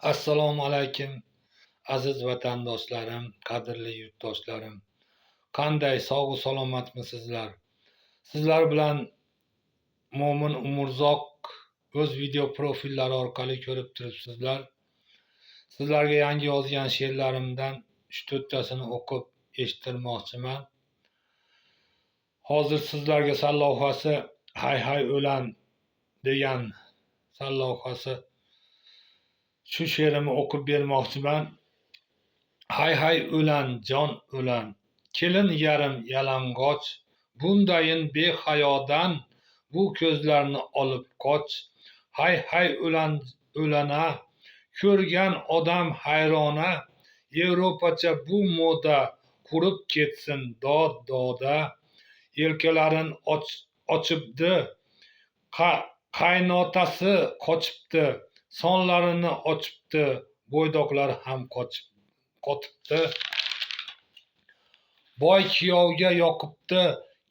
Assalomu alaykum, aziz vatandoshlarim, qadrli yurtdoshlarim. Qanday sog'u salomatmisizlar? Sizlar bilan Mo'min Umurzoq o'z video profillari orqali ko'rib turibsizlar. Sizlarga yangi yozgan she'rlarimdan 3-4 tasini o'qib eshittirmoqchiman. Hozir sizlarga sallohasi hay hay o'lan degan sallohasi shu she'rimni o'qib bermoqchiman. Hay hay o'lan, jon o'lan, kelin yarim yalang'och, bundayin behayodan bu ko'zlarni olib qoch. Hay hay o'lan o'lana, ko'rgan odam hayrona, Yevropacha bu moda qurib ketsin dod doda. Yelkalarin ochibdi, qaynotasi qochibdi, sonlarini ochibdi, bo'ydoqlar ham qotibdi. Boy kuyovga yoqibdi,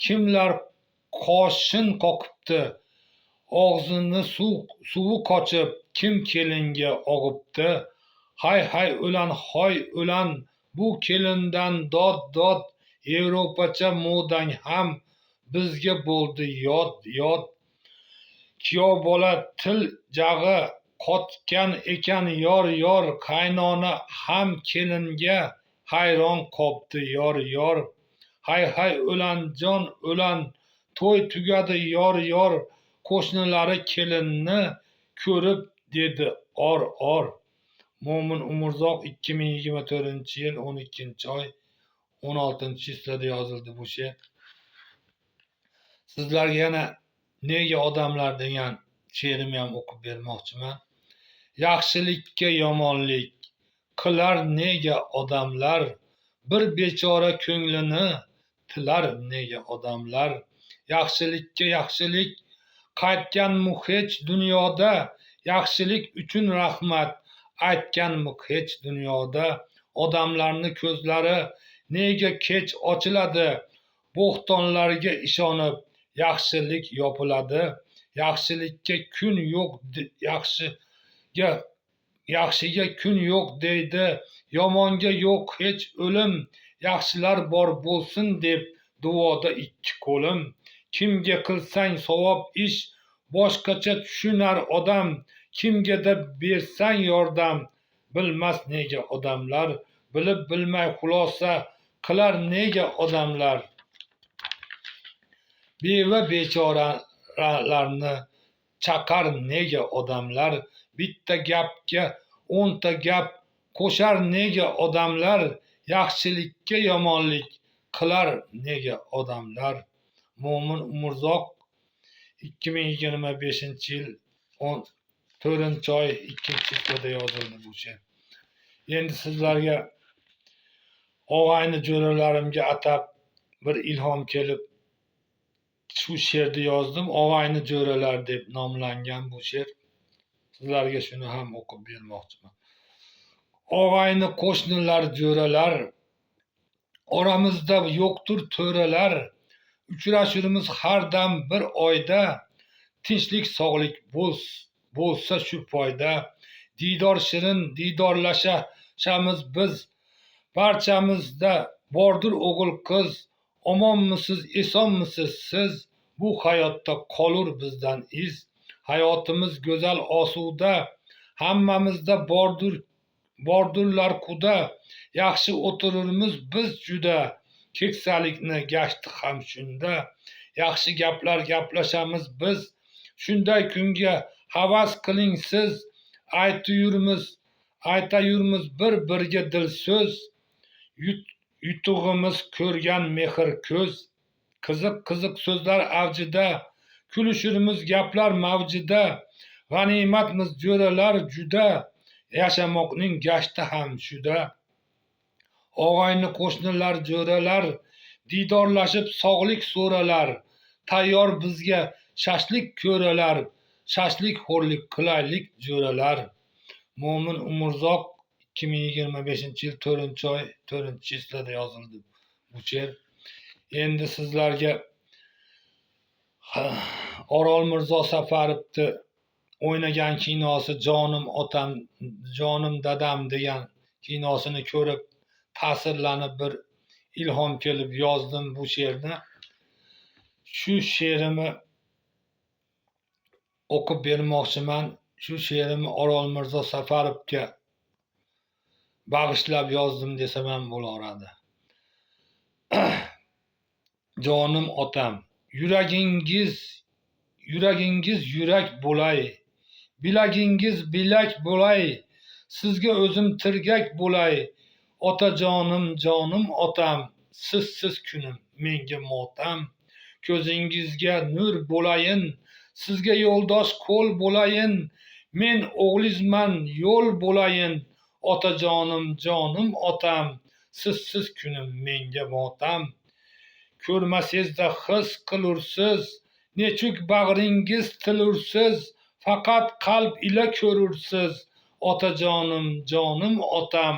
kimlar qoshin qoqibdi, og'zini suvi qochib, kim kelinga og'ibdi. Hay hay o'lan, hoy o'lan, bu kelindan dod dod, Yevropacha modang ham bizga bo'ldi yod yod. Kuyov bola til jag'i qotgan ekan yor yor, qaynona ham kelinga hayron qopti yor yor. Hay hay o'lan, jon o'lan, to'y tugadi yor yor, qo'shnilari kelinni ko'rib dedi or or. Mo'min Umurzoq 2024-yil 12-oy 16-yuzda yozildi bu she'r. Sizlarga yana nega odamlar degan she'rimni ham o'qib bermoqchiman. Yaxshilikka yomonlik qilar nega odamlar, bir bechora ko'nglini tilar nega odamlar. Yaxshilikka yaxshilik qaytganmi hech dunyoda, yaxshilik uchun rahmat aytganmi hech dunyoda. Odamlarni ko'zlari nega kech ochiladi, bo'xtonlarga ishonib yaxshilik yopiladi. Yaxshilikka kun yo'q, yaxshiga kun yo'q deydi, yomonga yo'q hech o'lim, yaxshilar bor bo'lsin deb duoda ikki qo'lim. Kimga qilsang savob ish boshqacha tushunar odam, kimgada bersang yordam bilmas nega odamlar. Bilib bilmay xulosa qilar nega odamlar. Beva bechoralarni chaqar nega odamlar. Bitta gapga 10ta gap qo'shar nega odamlar. Yaxshilikka yomonlik qilar nega odamlar. Mo'min Umurzoq 2025-yil 4-oy 2-yuzda yozildi bu she'r. Endi sizlarga og'ayni jo'ralarimga atab bir ilhom kelib shu she'rni yozdim. Og'ayni jo'ralar deb nomlangan bu she'r. Sizlarga shuni ham o'qib bermoqchiman. Og'ayni qo'shnilar jo'ralar, oramizda yo'qdir to'ralar, uchrashurmiz har dam bir oyda, tinchlik sog'lik bo'lsa shu foyda. Diydor shirin diydorlashamiz biz, barchamizda bordir o'g'il qiz. Omonmisiz, esonmisiz siz, bu hayotda qolur bizdan iz. Hayotimiz go'zal osuda, hammamizda bordurlar quda. Yaxshi o'tirurmiz biz juda, keksalikni gashti ham shunda. Yaxshi gaplar gaplashamiz biz, shunday kunga havas qiling siz. Aytayurmiz bir-biriga dil so'z, yutug'imiz ko'rgan mehr ko'z. Qiziq so'zlar avjida, kulishurmiz gaplar mavjida. G'animatmiz jo'ralar juda, yashamoqning gashti ham shuda. Og'ayni qo'shnilar jo'ralar, diydorlashib sog'lik so'ralar. Tayyor bizga shashlik ko'ralar, shashlik xo'rlik qilaylik jo'ralar. Mo'min Umurzoq 2025-yil 4-oy 4-yuzda yozildi bu she'r. Endi sizlarga Orol Mirzo Safarovni o'ynagan kinosi Jonim otam, jonim dadam degan kinosini ko'rib ta'sirlanib bir ilhom kelib yozdim bu she'rni. Shu she'rimni o'qib bermoqchiman. Shu she'rimni Orol Mirzo Safarovga bag'ishlab yozdim desam ham bo'laveradi. Jonim otam, yuragingiz yurak bo'lay, bilagingiz bilak bo'lay, sizga o'zim tirgak bo'lay. Otajonim, jonim otam, sizsiz kunim menga motam. Ko'zingizga nur bo'layin, sizga yo'ldosh qo'l bo'layin. Men o'g'lizman, yo'l bo'layin. Otajonim, jonim otam, sizsiz kunim menga motam. Ko'rmasizda his qilursiz, nechuk bag'ringiz tilursiz, faqat qalb ila ko'rursiz. Otajonim, jonim otam,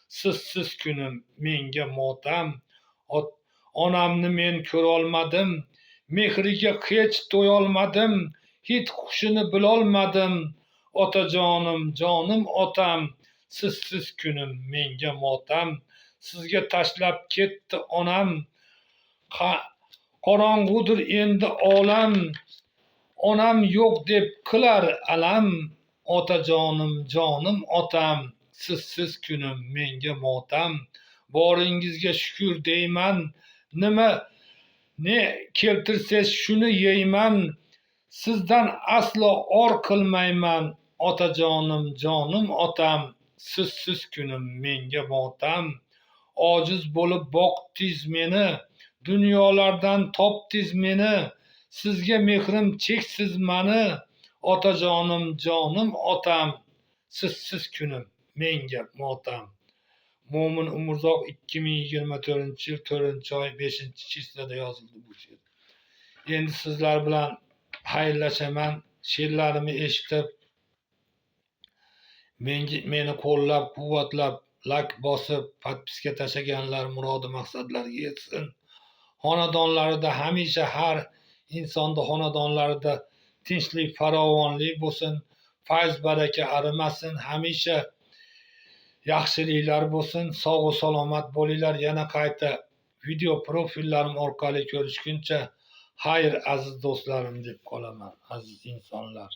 sizsiz kunim menga motam. Onamni men ko'rolmadim, mehriga hech to'yolmadim, hid xushini bilolmadim. Otajonim, jonim otam, sizsiz kunim menga motam. Sizga tashlab ketdi onam, qorong'udir endi olam, onam yo'q deb qilar alam. Otajonim, jonim otam, sizsiz kunim menga motam. Boringizga shukr deyman, ne keltirsangiz shuni yeyman. Sizdan aslo or qilmayman. Otajonim, jonim otam, sizsiz kunim menga motam. Ojiz bo'lib boqdingiz meni, dunyolardan topdingiz meni, sizga mehrim cheksiz mani. Otajonim, jonim otam, sizsiz kunim menga motam. Mo'min Umurzoq 2024-yil 4-oy 5-chislada yozildi bu she'r. Endi sizlar bilan xayrlashaman. She'rlarimni eshitib, meni qo'llab, quvvatlab, like bosib, podpiska tashlaganlar murodi maqsadlariga yetsin. Xonadonlarida hamisha, har insonda xonadonlarida tinchlik, farovonlik bo'lsin, fayz baraka arimasin, hamisha yaxshiliklar bo'lsin, sog' salomat bo'linglar. Yana qayta video profillarim orqali ko'rishguncha xayr aziz do'stlarim deb qolaman, aziz insonlar.